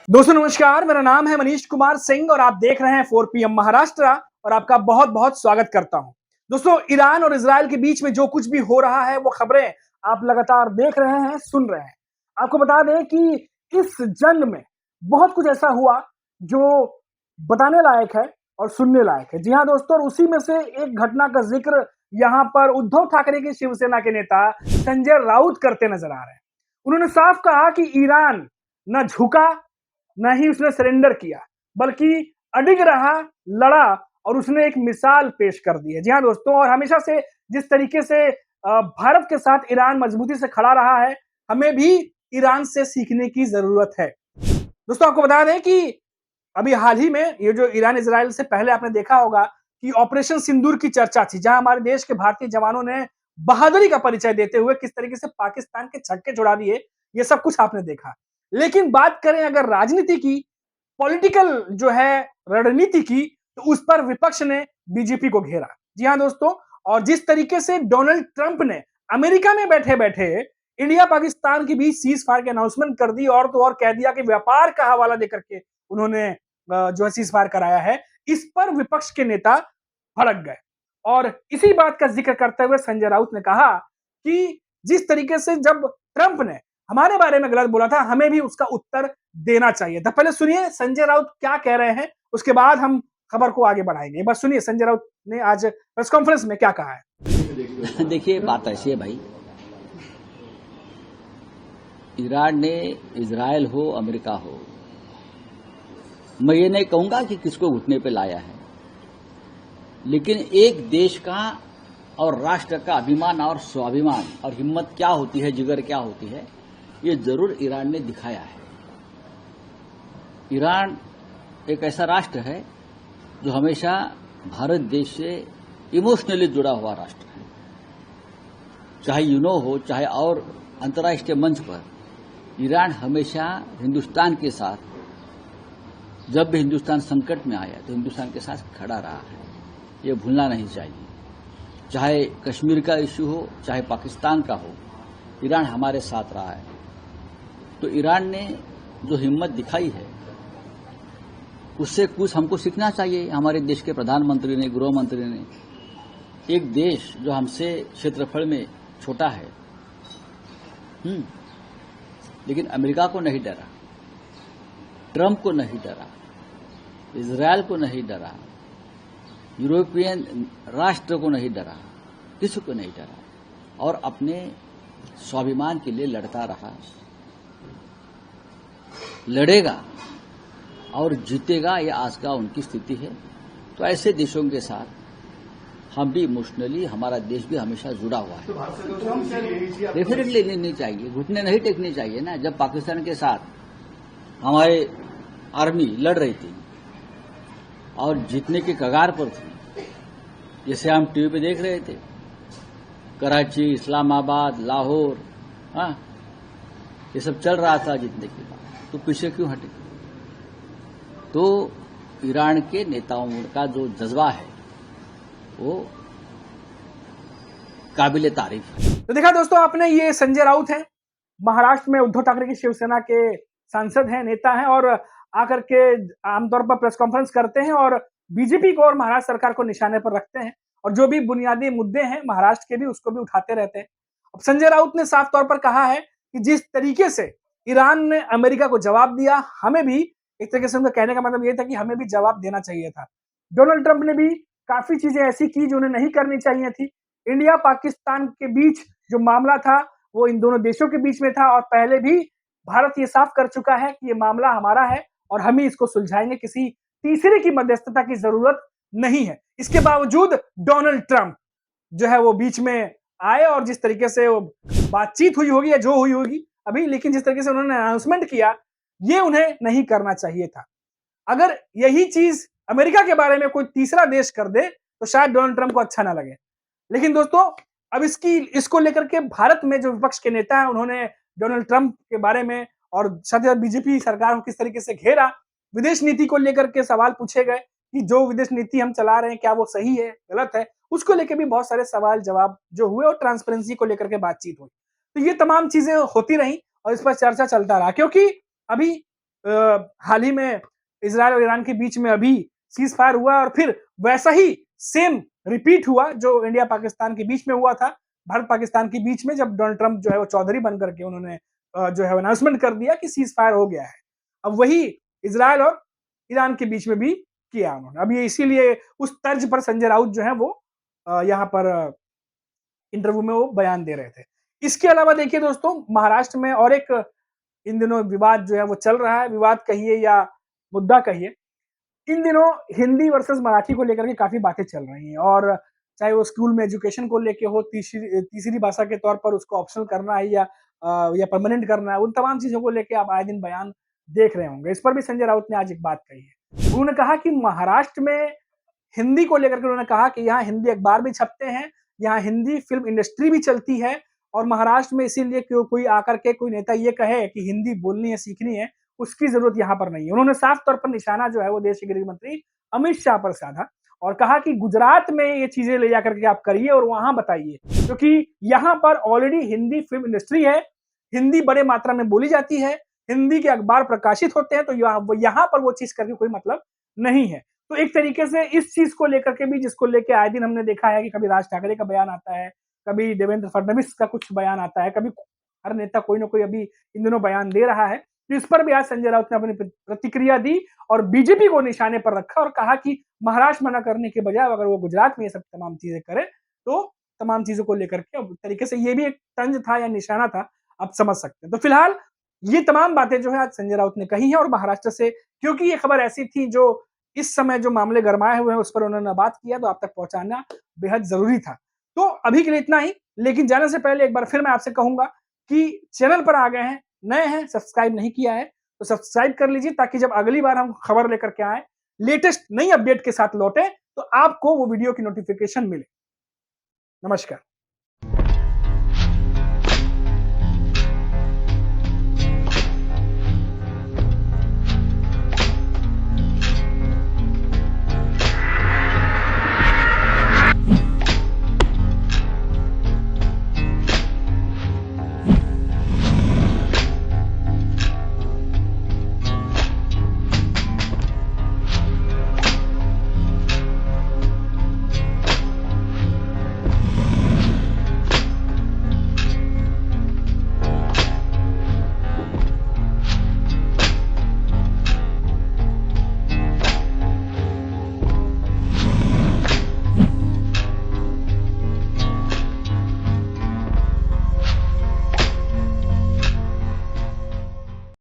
दोस्तों नमस्कार, मेरा नाम है मनीष कुमार सिंह और आप देख रहे हैं 4 PM महाराष्ट्र और आपका बहुत बहुत स्वागत करता हूं। दोस्तों ईरान और इजराइल के बीच में जो कुछ भी हो रहा है वो खबरें आप लगातार देख रहे हैं, सुन रहे हैं। आपको बता दें कि इस जंग में बहुत कुछ ऐसा हुआ जो बताने लायक है और सुनने लायक है। जी हाँ दोस्तों, और उसी में से एक घटना का जिक्र यहाँ पर उद्धव ठाकरे के शिवसेना के नेता संजय राउत करते नजर आ रहे हैं। उन्होंने साफ कहा कि ईरान न झुका न ही उसने सरेंडर किया, बल्कि अडिग रहा, लड़ा और उसने एक मिसाल पेश कर दी है। जी हाँ दोस्तों, और हमेशा से जिस तरीके से भारत के साथ ईरान मजबूती से खड़ा रहा है, हमें भी ईरान से सीखने की जरूरत है। दोस्तों आपको बता दें कि अभी हाल ही में ये जो ईरान इजराइल से पहले आपने देखा होगा कि ऑपरेशन सिंदूर की चर्चा थी, जहां हमारे देश के भारतीय जवानों ने बहादुरी का परिचय देते हुए किस तरीके से पाकिस्तान के छक्के छुड़ा दिए, ये सब कुछ आपने देखा। लेकिन बात करें अगर राजनीति की, पॉलिटिकल जो है रणनीति की, तो उस पर विपक्ष ने बीजेपी को घेरा। जी हाँ दोस्तों, और जिस तरीके से डोनाल्ड ट्रंप ने अमेरिका में बैठे बैठे इंडिया पाकिस्तान के बीच सीज फायर की अनाउंसमेंट कर दी और तो और कह दिया कि व्यापार का हवाला देकर के उन्होंने जो है सीज फायर कराया है, इस पर विपक्ष के नेता भड़क गए। और इसी बात का जिक्र करते हुए संजय राउत ने कहा कि जिस तरीके से जब ट्रंप ने हमारे बारे में गलत बोला था, हमें भी उसका उत्तर देना चाहिए था। पहले सुनिए संजय राउत क्या कह रहे हैं, उसके बाद हम खबर को आगे बढ़ाएंगे। बस सुनिए संजय राउत ने आज प्रेस कॉन्फ्रेंस में क्या कहा है। देखिए बात ऐसी है भाई, ईरान ने इजराइल हो अमेरिका हो, मैं ये नहीं कहूंगा कि किसको घुटने पे लाया है, लेकिन एक देश का और राष्ट्र का अभिमान और स्वाभिमान और हिम्मत क्या होती है, जिगर क्या होती है, ये जरूर ईरान ने दिखाया है। ईरान एक ऐसा राष्ट्र है जो हमेशा भारत देश से इमोशनली जुड़ा हुआ राष्ट्र है। चाहे यूनो हो, चाहे और अंतर्राष्ट्रीय मंच पर ईरान हमेशा हिंदुस्तान के साथ, जब भी हिंदुस्तान संकट में आया तो हिंदुस्तान के साथ खड़ा रहा है, ये भूलना नहीं चाहिए। चाहे कश्मीर का इश्यू हो, चाहे पाकिस्तान का हो, ईरान हमारे साथ रहा है। तो ईरान ने जो हिम्मत दिखाई है उससे कुछ हमको सीखना चाहिए। हमारे देश के प्रधानमंत्री ने, गृह मंत्री ने, एक देश जो हमसे क्षेत्रफल में छोटा है, लेकिन अमेरिका को नहीं डरा, ट्रंप को नहीं डरा, इजराइल को नहीं डरा, यूरोपियन राष्ट्र को नहीं डरा, किसी को नहीं डरा और अपने स्वाभिमान के लिए लड़ता रहा, लड़ेगा और जीतेगा। ये आज का उनकी स्थिति है। तो ऐसे देशों के साथ हम भी इमोशनली, हमारा देश भी हमेशा जुड़ा हुआ है। डेफिनेटली लेनी चाहिए, घुटने नहीं टेकने चाहिए ना। जब पाकिस्तान के साथ हमारे आर्मी लड़ रही थी और जीतने के कगार पर थी, जैसे हम टीवी पे देख रहे थे, कराची, इस्लामाबाद, लाहौर, ये सब चल रहा था जीतने के बाद, तो पीछे क्यों हटे? तो ईरान के नेताओं का जो जज्बा है वो काबिले तारीफ है। तो देखा दोस्तों आपने, ये संजय राउत हैं, महाराष्ट्र में उद्धव ठाकरे की शिवसेना के सांसद हैं, नेता हैं और आकर के आमतौर पर प्रेस कॉन्फ्रेंस करते हैं और बीजेपी को और महाराष्ट्र सरकार को निशाने पर रखते हैं और जो भी बुनियादी मुद्दे हैं महाराष्ट्र के भी उसको भी उठाते रहते हैं। अब संजय राउत ने साफ तौर पर कहा है कि जिस तरीके से ईरान ने अमेरिका को जवाब दिया, हमें भी एक तरीके से उनका कहने का मतलब ये था कि हमें भी जवाब देना चाहिए था। डोनाल्ड ट्रंप ने भी काफी चीजें ऐसी की जो उन्हें नहीं करनी चाहिए थी। इंडिया पाकिस्तान के बीच जो मामला था वो इन दोनों देशों के बीच में था और पहले भी भारत ये साफ कर चुका है कि ये मामला हमारा है और हम ही इसको सुलझाएंगे, किसी तीसरे की मध्यस्थता की जरूरत नहीं है। इसके बावजूद डोनाल्ड ट्रंप जो है वो बीच में आए और जिस तरीके से वो बातचीत हुई होगी या जो हुई होगी अभी, लेकिन जिस तरीके से उन्होंने अनाउंसमेंट किया, ये उन्हें नहीं करना चाहिए था। अगर यही चीज अमेरिका के बारे में कोई तीसरा देश कर दे तो शायद डोनाल्ड ट्रंप को अच्छा ना लगे। लेकिन दोस्तों अब इसको लेकर के भारत में जो विपक्ष के नेता हैं उन्होंने डोनाल्ड ट्रंप के बारे में और साथ ही बीजेपी सरकार को किस तरीके से घेरा, विदेश नीति को लेकर के सवाल पूछे गए कि जो विदेश नीति हम चला रहे हैं क्या वो सही है, गलत है, उसको लेकर भी बहुत सारे सवाल जवाब जो हुए और ट्रांसपेरेंसी को लेकर के बातचीत हुई। तो ये तमाम चीजें होती रही और इस पर चर्चा चलता रहा, क्योंकि अभी हाल ही में इजराइल और ईरान के बीच में अभी सीज फायर हुआ और फिर वैसा ही सेम रिपीट हुआ जो इंडिया पाकिस्तान के बीच में हुआ था, भारत पाकिस्तान के बीच में, जब डोनाल्ड ट्रंप जो है वो चौधरी बन करके उन्होंने जो है अनाउंसमेंट कर दिया कि सीज फायर हो गया है। अब वही इजराइल और ईरान के बीच में भी किया उन्होंने। अब ये इसीलिए उस तर्ज पर संजय राउत जो है वो यहाँ पर इंटरव्यू में वो बयान दे रहे थे। इसके अलावा देखिए दोस्तों, महाराष्ट्र में और एक इन दिनों विवाद जो है वो चल रहा है, विवाद कहिए या मुद्दा कहिए। इन दिनों हिंदी वर्सेस मराठी को लेकर के काफ़ी बातें चल रही हैं और चाहे वो स्कूल में एजुकेशन को लेके हो, तीसरी भाषा के तौर पर उसको ऑप्शनल करना है या परमानेंट करना है, उन तमाम चीज़ों को लेके आप आए दिन बयान देख रहे होंगे। इस पर भी संजय राउत ने आज एक बात कही है। उन्होंने कहा कि महाराष्ट्र में हिंदी को लेकर के उन्होंने कहा कि यहाँ हिंदी अखबार भी छपते हैं, यहाँ हिंदी फ़िल्म इंडस्ट्री भी चलती है और महाराष्ट्र में इसीलिए कोई आकर के कोई नेता ये कहे कि हिंदी बोलनी है, सीखनी है, उसकी ज़रूरत यहाँ पर नहीं है। उन्होंने साफ तौर पर निशाना जो है वो देश के गृह मंत्री अमित शाह पर साधा और कहा कि गुजरात में ये चीज़ें ले जाकर के आप करिए और वहाँ बताइए, क्योंकि यहाँ पर ऑलरेडी हिंदी फ़िल्म इंडस्ट्री है, हिंदी बड़े मात्रा में बोली जाती है, हिंदी के अखबार प्रकाशित होते हैं, तो यहाँ पर वो चीज़ करके कोई मतलब नहीं है। तो एक तरीके से इस चीज़ को लेकर के भी, जिसको लेके आए दिन हमने देखा है कि कभी राज ठाकरे का बयान आता है, कभी देवेंद्र फडणवीस का कुछ बयान आता है, कभी हर नेता कोई ना कोई अभी इन दिनों बयान दे रहा है। तो इस पर भी आज संजय राउत ने अपनी प्रतिक्रिया दी और बीजेपी को निशाने पर रखा और कहा कि महाराष्ट्र मना करने के बजाय अगर वो गुजरात में ये सब तमाम चीजें करे तो तमाम चीजों को लेकर के तरीके से ये भी एक तंज था या निशाना था, आप समझ सकते हैं। तो फिलहाल ये तमाम बातें जो है आज संजय राउत ने कही है और महाराष्ट्र से, क्योंकि ये खबर ऐसी थी जो इस समय जो मामले गरमाए हुए हैं उस पर उन्होंने बात किया, तो आप तक पहुंचाना बेहद जरूरी था। तो अभी के लिए इतना ही, लेकिन जाने से पहले एक बार फिर मैं आपसे कहूंगा कि चैनल पर आ गए हैं, नए हैं, सब्सक्राइब नहीं किया है तो सब्सक्राइब कर लीजिए, ताकि जब अगली बार हम खबर लेकर के आए, लेटेस्ट नई अपडेट के साथ लौटे, तो आपको वो वीडियो की नोटिफिकेशन मिले। नमस्कार।